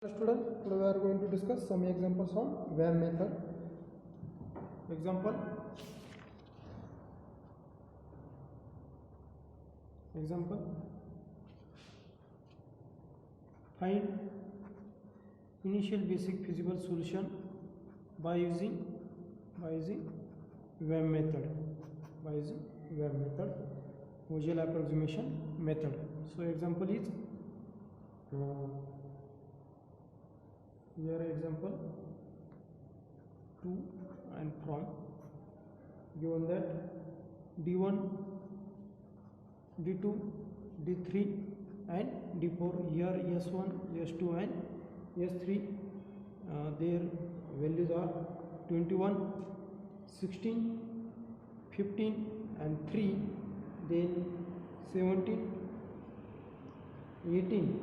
Students, today we are going to discuss some examples on VAM method. Example find initial basic feasible solution by using VAM method. Visual approximation method. So example is here example 2 and from given that D1, D2, D3 and D4. Here S1, S2 and S3 their values are 21, 16, 15 and 3, then 17, 18,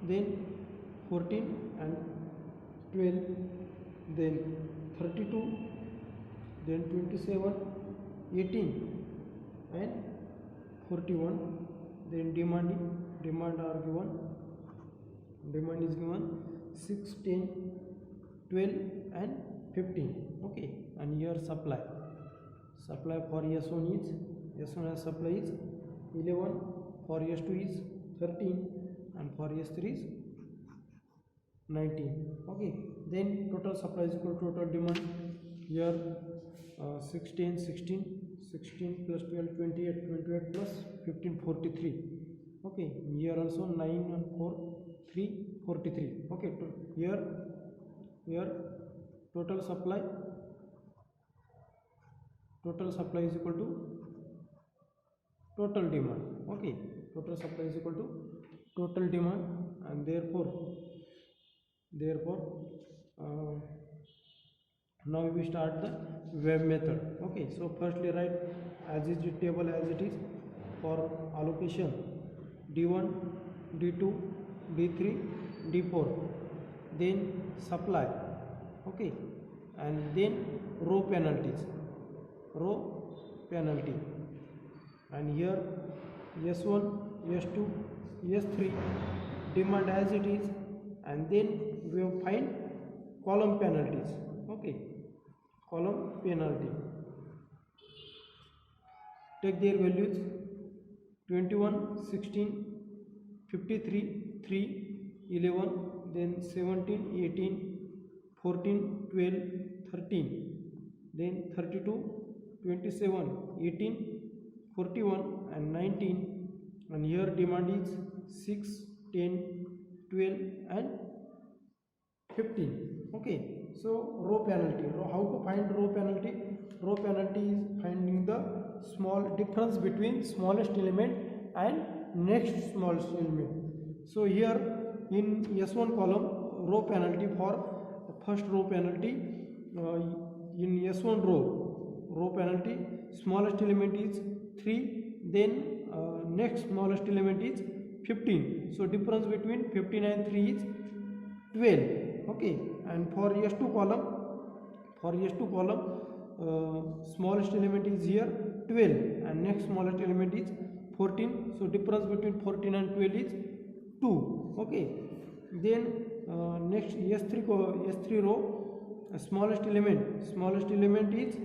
then 14 and 12, then 32, then 27, 18 and 41. Then demand are given. Demand is given 6, 10, 12 and 15. Okay, and here supply for S1 as supply is 11, for S2 is 13 and for S3 is 19. Okay, then total supply is equal to total demand. Here 16 plus 12 28 plus 15 43. Okay, here also 9 and 4 3 43. Okay, here total supply is equal to total demand. Okay, total supply is equal to total demand, and therefore now we start the VAM method. Okay, so firstly write as is the table as it is for allocation D1, D2, D3, D4, then supply. Okay, and then row penalty, and here S1, S2, S3 demand as it is, and then we will find column penalties. Okay, column penalty, take their values 21, 16, 53, 3, 11, then 17, 18, 14, 12, 13, then 32, 27, 18, 41 and 19, and here demand is 6, 10, 12 and 15. Okay, so row penalty. How to find row penalty? Row penalty is finding the small difference between smallest element and next smallest element. So here in S1 column, row penalty for first row penalty, in S1 row penalty, smallest element is 3, then next smallest element is 15. So difference between 15 and 3 is 12. Okay, and for S2 column, smallest element is here 12 and next smallest element is 14. So difference between 14 and 12 is 2. Okay, then next S3 row, smallest element is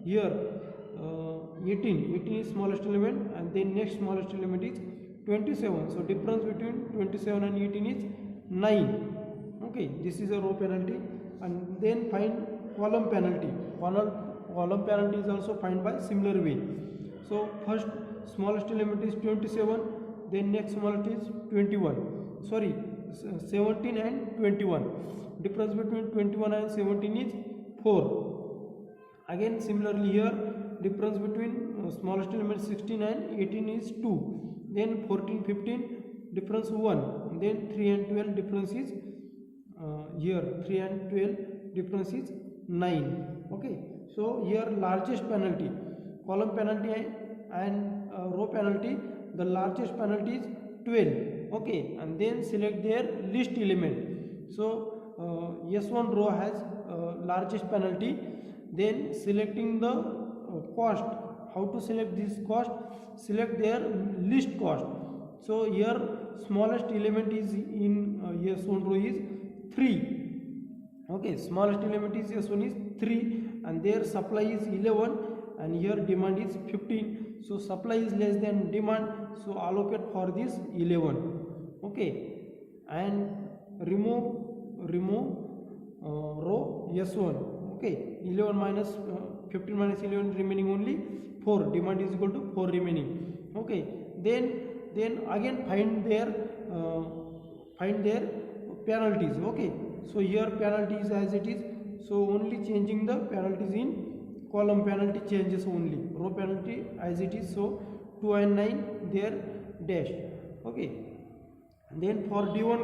here 18 is smallest element, and then next smallest element is 27. So difference between 27 and 18 is 9. Okay, this is a row penalty. And then find column penalty. Column penalty is also find by similar way. So first smallest element is 27, then next smallest is 17 and 21. Difference between 21 and 17 is 4. Again similarly here difference between smallest element 16 and 18 is 2. Then 14, 15 difference 1. Then 3 and 12 difference is here 3 and 12 difference is 9. Okay, so here largest penalty, column penalty and row penalty, the largest penalty is 12. Okay, and then select their least element. So S1 row has largest penalty. Then selecting the cost, how to select this cost? Select their least cost. So here smallest element is in S1 row is free. Okay, smallest element is S1 is 3 and their supply is 11 and here demand is 15. So supply is less than demand, so allocate for this 11. Okay, and remove row S1. Okay, 11 minus 15 minus 11 remaining only 4, demand is equal to 4 remaining. Okay, then again find their penalties. Okay, so here penalty is as it is, so only changing the penalties in column penalty changes only, row penalty as it is, so 2 and 9 their dash. Okay, then for D1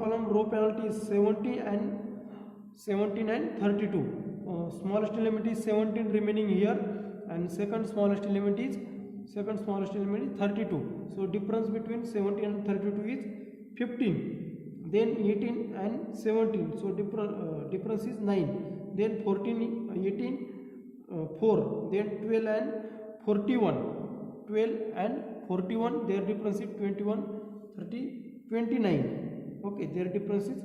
column row penalty is 17 and 32. Smallest element is 17 remaining here and second smallest element is 32. So difference between 17 and 32 is 15. Then 18 and 17, so difference is 9. Then 14, 18, 4. Then 12 and 41. 12 and 41, their difference is 21, 30, 29. Okay, their difference is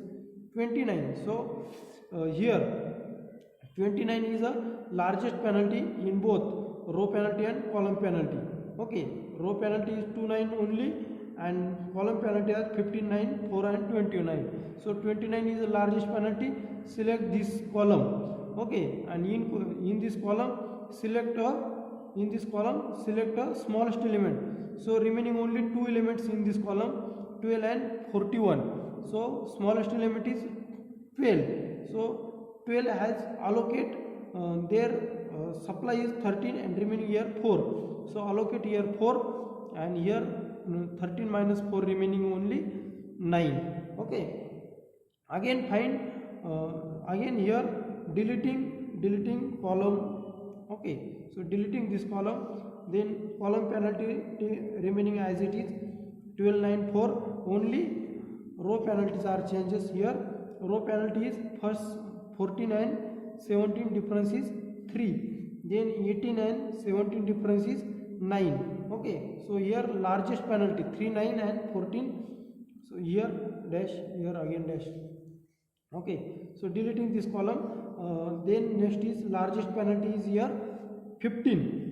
29. So here 29 is a largest penalty in both row penalty and column penalty. Okay, row penalty is 29 only and column penalty is 15, 9, 4 and 29. So 29 is the largest penalty, select this column. Okay, and in this column select a smallest element. So remaining only two elements in this column, 12 and 41. So smallest element is 12. So 12 has allocate their supply is 13 and remaining here 4. So allocate here 4 and here 13 minus 4 remaining only 9. Okay, again find again here deleting column. Okay, so deleting this column, then column penalty remaining as it is 12, 9, 4. Only row penalties are changes here. Row penalty is first 14 and 17 difference is 3, then 18 and 17 difference is 9. Okay, so here largest penalty 3, 9 and 14. So here dash, here again dash. Okay, so deleting this column, then next is largest penalty is here 15.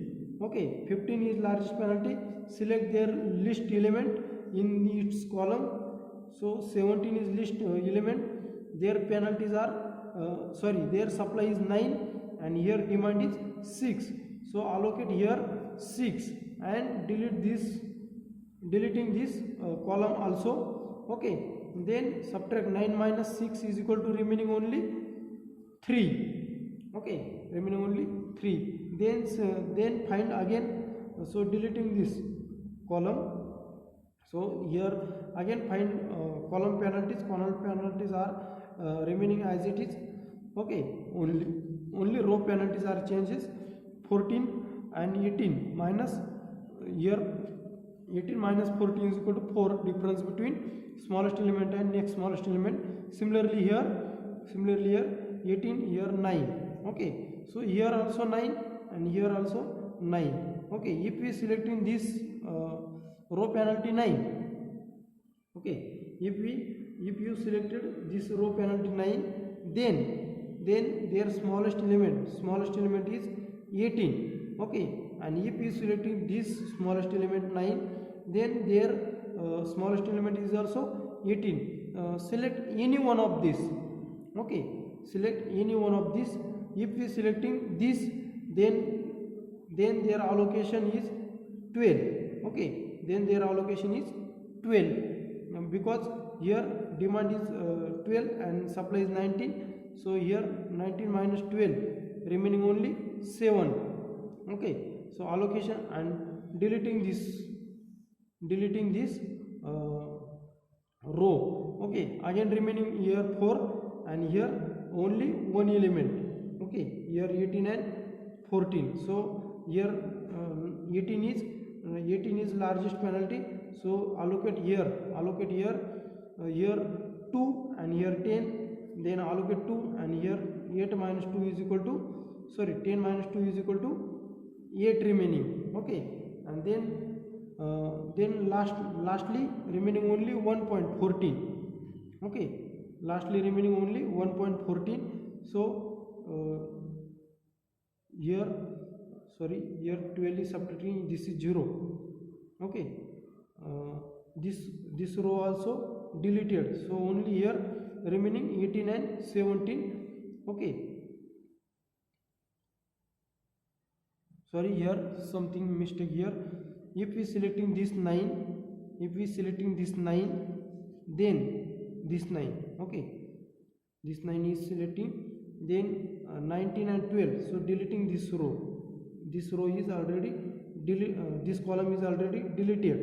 Okay, 15 is largest penalty, select their list element in its column. So 17 is list element, their penalties are their supply is 9 and here demand is 6. So allocate here 6 and deleting this column also. Okay, then subtract 9 minus 6 is equal to remaining only 3. Okay, remaining only 3. Then find again, so deleting this column. So here again find column penalties. Column penalties are remaining as it is. Okay, only row penalties are changes. 14 and 18 minus here 18 minus 14 is equal to 4, difference between smallest element and next smallest element. Similarly here 18, here 9. Okay, so here also 9 and here also 9. Okay, if we selecting this row penalty 9. Okay, if you selected this row penalty 9, then their smallest element is 18. Okay, and if you selecting this smallest element 9, then their smallest element is also 18. Select any one of this. Okay, select any one of this. If we selecting this, then their allocation is 12. Okay, then their allocation is 12 because here demand is 12 and supply is 19. So here 19 minus 12 remaining only 7. Okay, so allocation and deleting this row. Okay, again remaining here 4 and here only one element. Okay, here 18 and 14. So here 18 is largest penalty. So allocate here 2 and here 10. Then allocate 2 and here 8 minus 2 is equal to 10 minus 2 is equal to 8 remaining. Okay, and then lastly remaining only 1.14. Okay, lastly remaining only 1.14. So here, sorry, here 12 is subtracting, this is 0. Okay, uh, this row also deleted, so only here remaining 18 and 17. Okay, sorry, here something mistake here. If we selecting this 9, if we selecting this 9, then this 9, okay, this 9 is selecting, then 19 and 12, so deleting this row. This row is already this column is already deleted.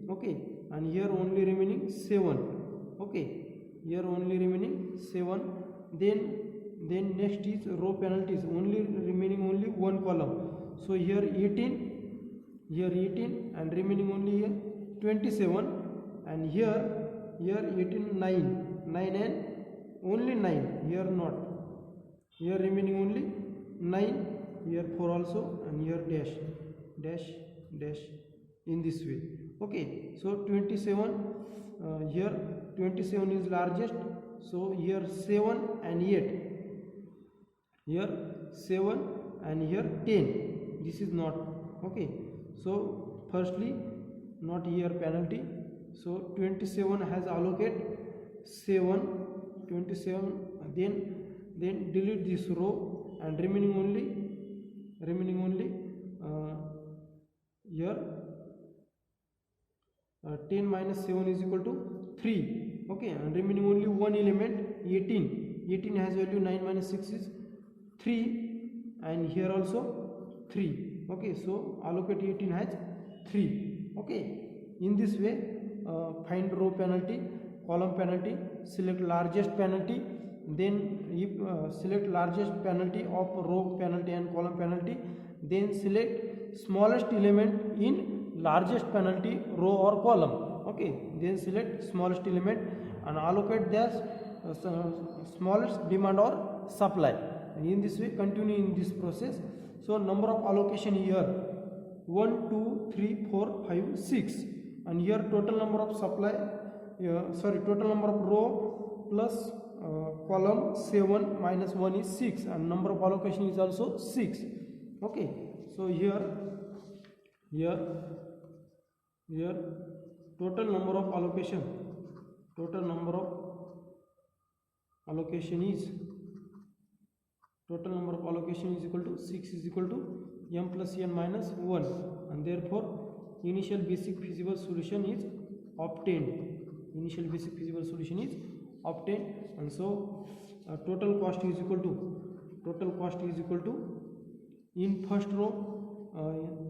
Okay, and here only remaining 7. Okay, here only remaining 7. Then next is row penalties, only remaining only one column. So here 18, here 18, and remaining only here 27, and here 18, 9 and only 9, here not, here remaining only 9, here 4 also, and here dash dash dash, in this way. Okay, so 27, here 27 is largest, so here 7 and 8, here 7 and here 10, this is not. Okay, so firstly not here penalty, so 27 has allocate 7, 27, then delete this row, and remaining only here 10 minus 7 is equal to 3. Okay, and remaining only one element, 18 has value 9 minus 6 is 3, and here also 3. Okay, so allocate 18 has 3. Okay, in this way find row penalty, column penalty, select largest penalty, then if select largest penalty of row penalty and column penalty, then select smallest element in largest penalty row or column. Okay, then select smallest element and allocate the smallest demand or supply, and in this way continue in this process. So number of allocation here 1 2 3 4 5 6, and here total number of supply, total number of row plus column 7 minus 1 is 6, and number of allocation is also 6. Okay, so here total number of allocation is equal to 6 is equal to m plus n minus 1, and therefore initial basic feasible solution is obtained. And so total cost is equal to in first row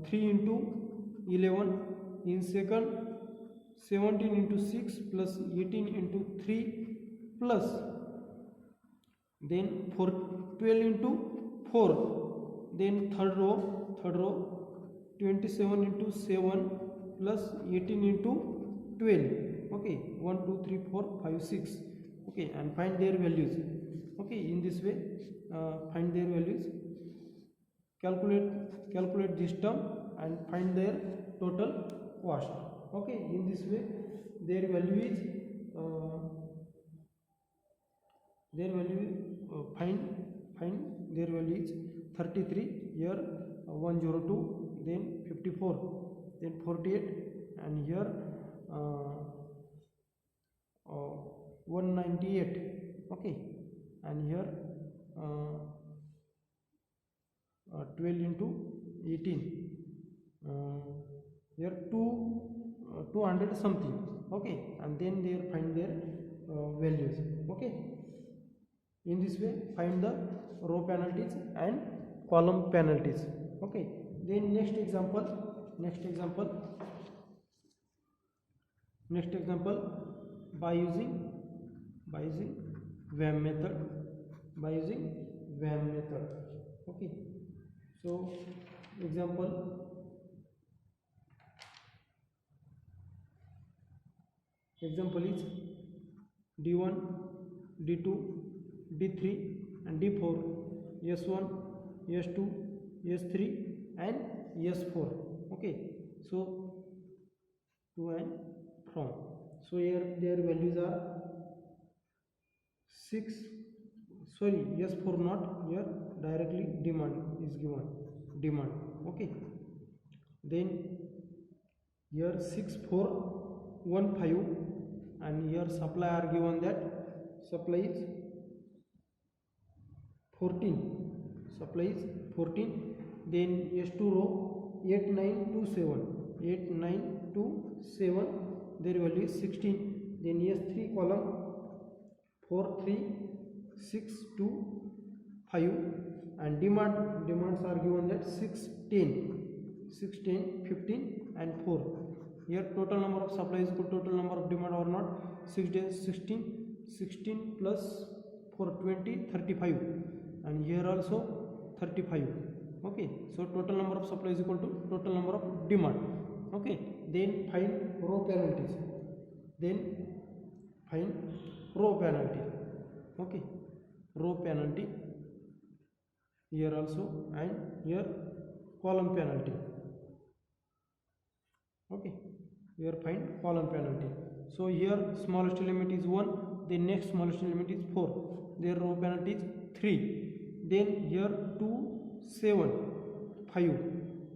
3 into 11, in second 17 into 6 plus 18 into 3 plus then 12 into 4, then third row 27 into 7 plus 18 into 12. Okay, 1 2 3 4 5 6. Okay, and find their values. Okay, in this way find their values, calculate this term and find their total cost. Okay, in this way their value is find their value is 33, here 102, then 54, then 48, and here 198. Okay, and here 12 into 18, here 200 something. Okay, and then they find their values. Okay, in this way find the row penalties and column penalties. Okay, then next example by using VAM method. Okay, so example is D1, D2, D3 and D4, S1, S2, S3 and S4. Okay, so to and from. So here their values are 6, sorry, yes, 4 not, here directly demand is given, demand. Okay, then here 6415, and here supply are given that supply is 14, supply is 14. Then S2 row 8927, their value is 16. Then S3 column 43625, and demands are given that 610, 15 and 4. Here total number of supply is equal to total number of demand or not. 6 days 16 plus 4 20 35, and here also 35. Okay, so total number of supply is equal to total number of demand. Okay, then find row penalties, then find row penalty. Okay, row penalty here also, and here column penalty. Okay, here find column penalty. So here smallest element is 1, then next smallest element is 4, their row penalty is 3. Then here 2 7 5,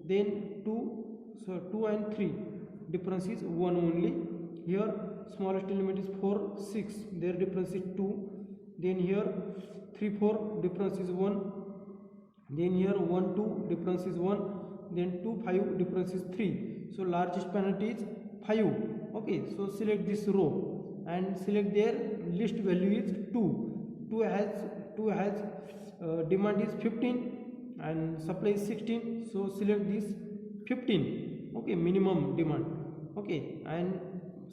then 2 and 3 difference is 1 only. Here smallest element is 4 6, their difference is 2. Then here 3 4 difference is 1. Then here 1 2 difference is 1. Then 2 5 difference is 3. So largest penalty is 5. Okay, so select this row and select their list value is 2. 2 has demand is 15 and supply is 16, so select this 15. Okay, minimum demand. Okay, and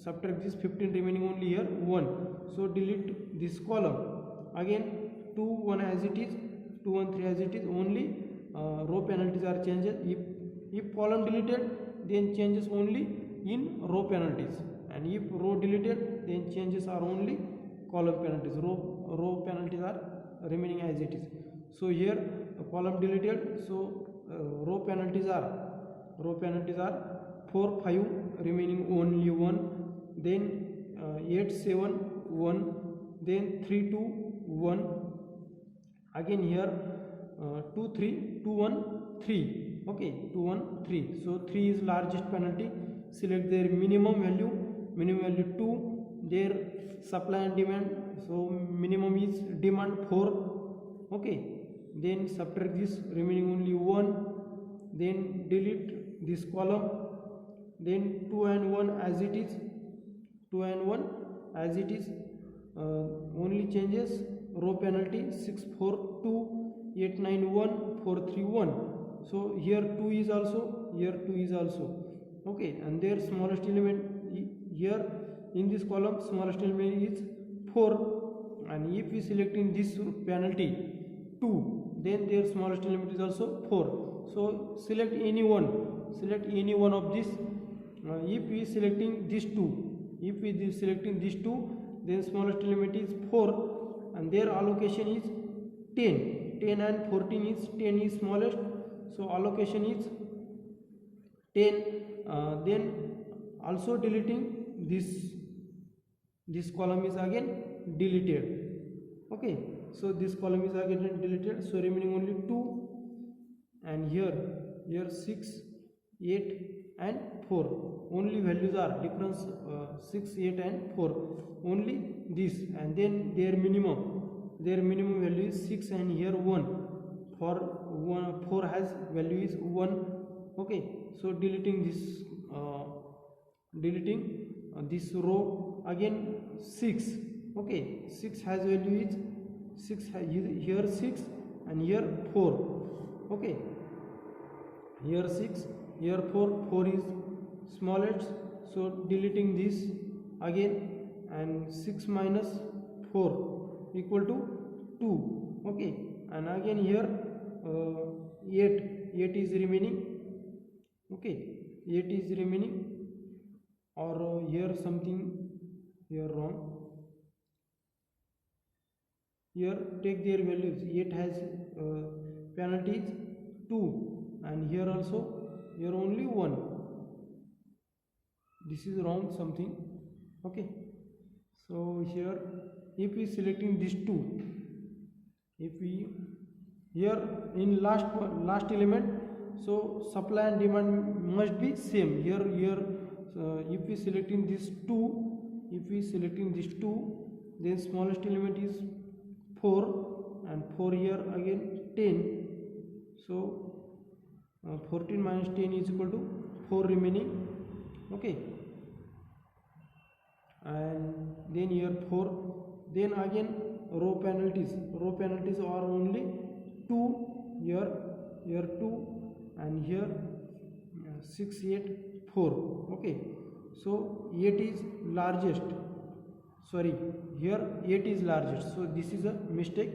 subtract this 15, remaining only here 1, so delete this column. Again 2 1 as it is, 2 1 3 as it is, only row penalties are changed. If column deleted, then changes only in row penalties, and if row deleted, then changes are only column penalties. Row penalties are remaining as it is. So here column deleted, so row penalties are 4 5, remaining only 1. Then 8 7 1, then 3 2 1. Again here 2 3 2 1 3. Okay, 2 1 3, so 3 is largest penalty. Select their minimum value 2, their supply and demand, so minimum is demand 4. Okay, then subtract this, remaining only 1. Then delete this column. Then 2 and 1 as it is, 2 and 1 as it is. Only changes row penalty 6 4 2 8 9 1 4 3 1. So here 2 is also, here 2 is also. Okay, and their smallest element here in this column, smallest element is 4, and if we select in this penalty 2, then their smallest element is also 4. So select any one of this. If we selecting this 2, then smallest element is 4, and their allocation is 10 and 14 is 10 is smallest, so allocation is 10. Then also deleting this column is again deleted. Okay, so this column is again deleted, so remaining only 2, and here 6 8 and 4, only values are difference 6 8 and 4, only this. And then their minimum value is 6, and here 1, for 4 has value is 1. Okay, so deleting this row, again 6. Okay, 6 has value is 6, here 6 and here 4. Okay, here 6, here 4 is smallest, so deleting this again, and 6 minus 4 equal to 2. Okay, and again here 8 is remaining. Okay, 8 is remaining, or here something here wrong. Here take their values. 8 has penalties 2, and here also, here only 1. This is wrong something. Okay, so here if we selecting these two, if we here in last element, so supply and demand must be same. Here if we selecting these two, then smallest element is 4, and 4 here again 10. So 14 minus 10 is equal to 4 remaining. Okay, and then here 4. Then again row penalties are only 2. Here 2, and here 6, 8, 4. Okay, so 8 is largest, sorry, here 8 is largest, so this is a mistake.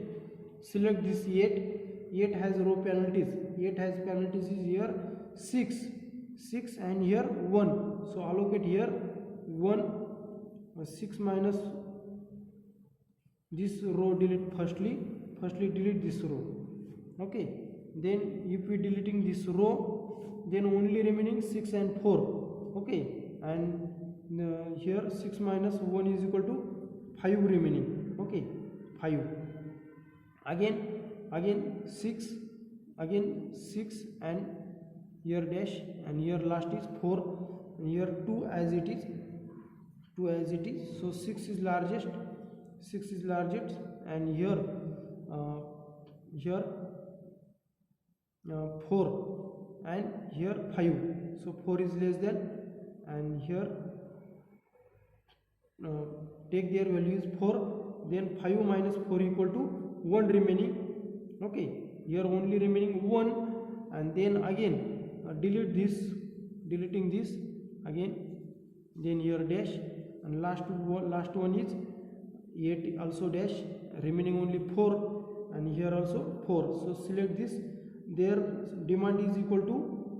Select this 8 has row penalties. 8 has penalties is here 6 and here 1, so allocate here 1. 6 minus this row, delete firstly delete this row. Okay, then if we deleting this row, then only remaining 6 and 4. Okay, and here 6 minus 1 is equal to 5 remaining. Okay, 5. Again 6, and here dash, and here last is 4, and here 2 as it is. So 6 is largest, and here 4, and here 5, so 4 is less than, and here take their value is 4. Then 5 minus 4 equal to 1 remaining. Okay, here only remaining 1, and then again deleting this again, then here dash, and last one is 8 also dash, remaining only 4, and here also 4. So select this, their demand is equal to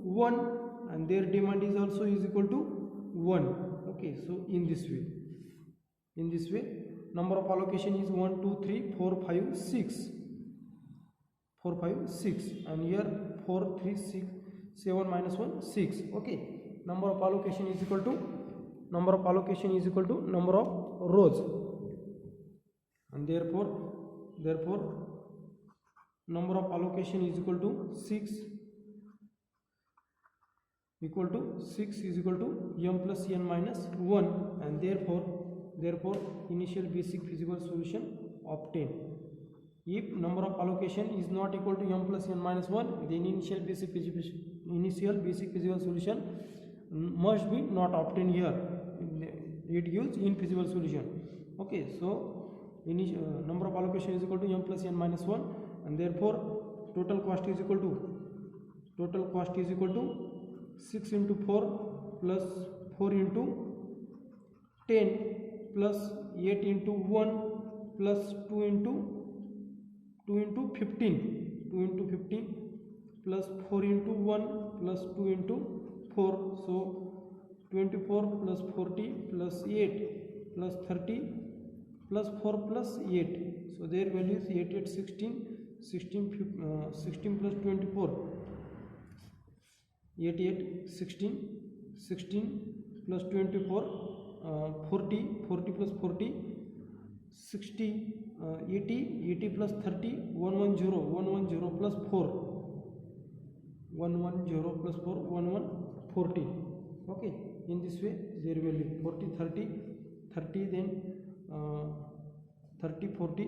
1, and their demand is also is equal to 1. Okay, so in this way number of allocation is 1 2 3 4 5 6, and here 4 3 6 7 minus 1 6. Okay, number of allocation is equal to number of rows, and therefore number of allocation is equal to 6 is equal to m plus n minus 1, and therefore initial basic feasible solution obtained. If number of allocation is not equal to m plus n minus 1, then initial basic feasible solution must be not obtained here. It gives infeasible solution. Okay, so number of allocation is equal to m plus n minus 1, and therefore total cost is equal to 6 into 4 plus 4 into 10 plus 8 into 1 plus 2 into 15 plus 4 into 1 plus 2 into 4, so 24 plus 40 plus 8 plus 30 plus 4 plus 8, so their value is 8 8 16 plus 24 8 8 16 plus 24 40 plus 40 60 80 plus 30 110 plus 4 110 plus 4 1140. Okay, in this way their value 40 30 then 30 40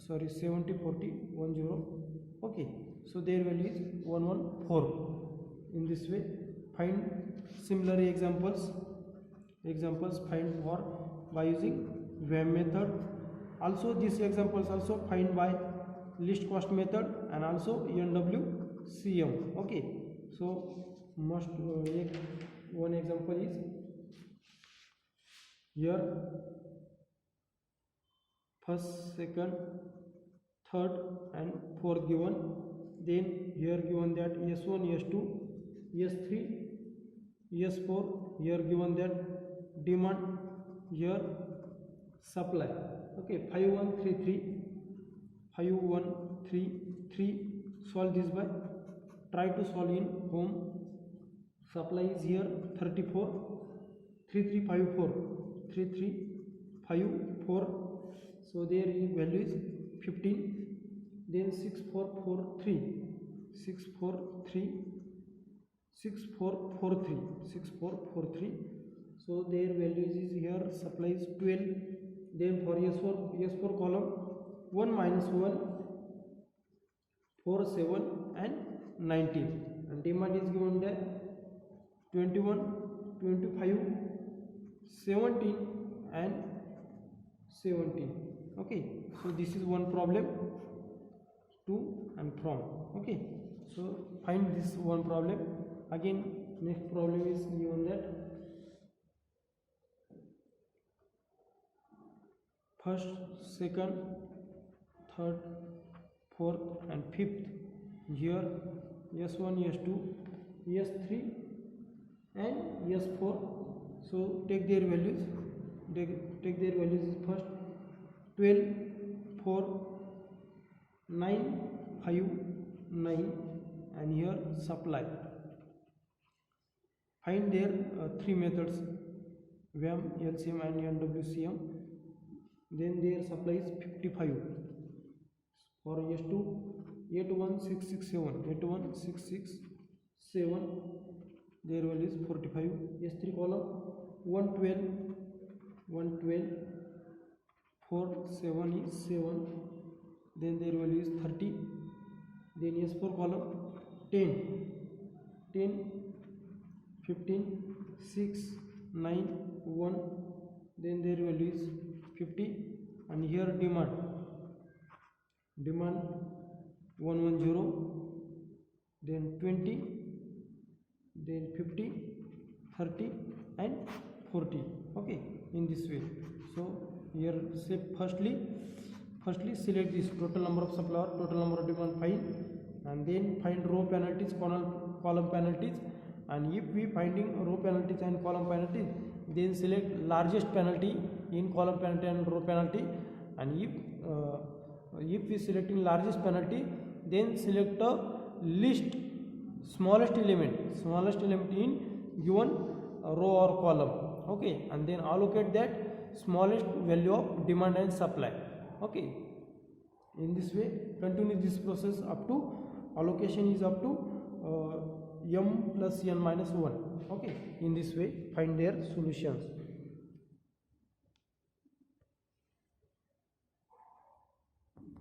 sorry 70 40 10. Okay, so their value is 114. In this way find similar examples find for by using VAM method. Also these examples also find by least cost method and also NWCM. Okay, so must one example is here first, second, third and fourth given. Then here given that S1 S2 S3 S4, here given that demand, here supply. Okay, 5133 solve this by try to solve in home. Supply is here 34 3354 so their value is 15. Then 6443 6443 so their values is here supplies 12. Then for S4 column 1 minus 1 4 7 and 19 and demand is given there 21 25 17 and 17. Okay, so this is one problem to and from. Okay, so find this one problem. Again next problem is given that first, second, third, fourth and fifth. Here S1, S2, S3 and S4. So take their values. Take their values first 12, 4, 9, 5, 9 and here supply. Find their three methods VAM, LCM and NWCM. Then their supply is 55. For S2 81667 81667 their value is 45. S3 column 112 4 7 is 7 then their value is 30. Then S4 column 10 15 6 9 1 then their value is 50. And here demand 110 then 20 then 50 30 and 40. Okay, in this way. So here say firstly select this total number of supplier, total number of demand, find, and then find row penalties, column penalties. And if we finding row penalties and column penalties, then select largest penalty in column penalty and row penalty. And if we selecting largest penalty, then select the least smallest element in given row or column. Okay, and then allocate that smallest value of demand and supply. Okay, in this way continue this process up to allocation is up to m plus n minus 1. Okay, in this way find their solutions.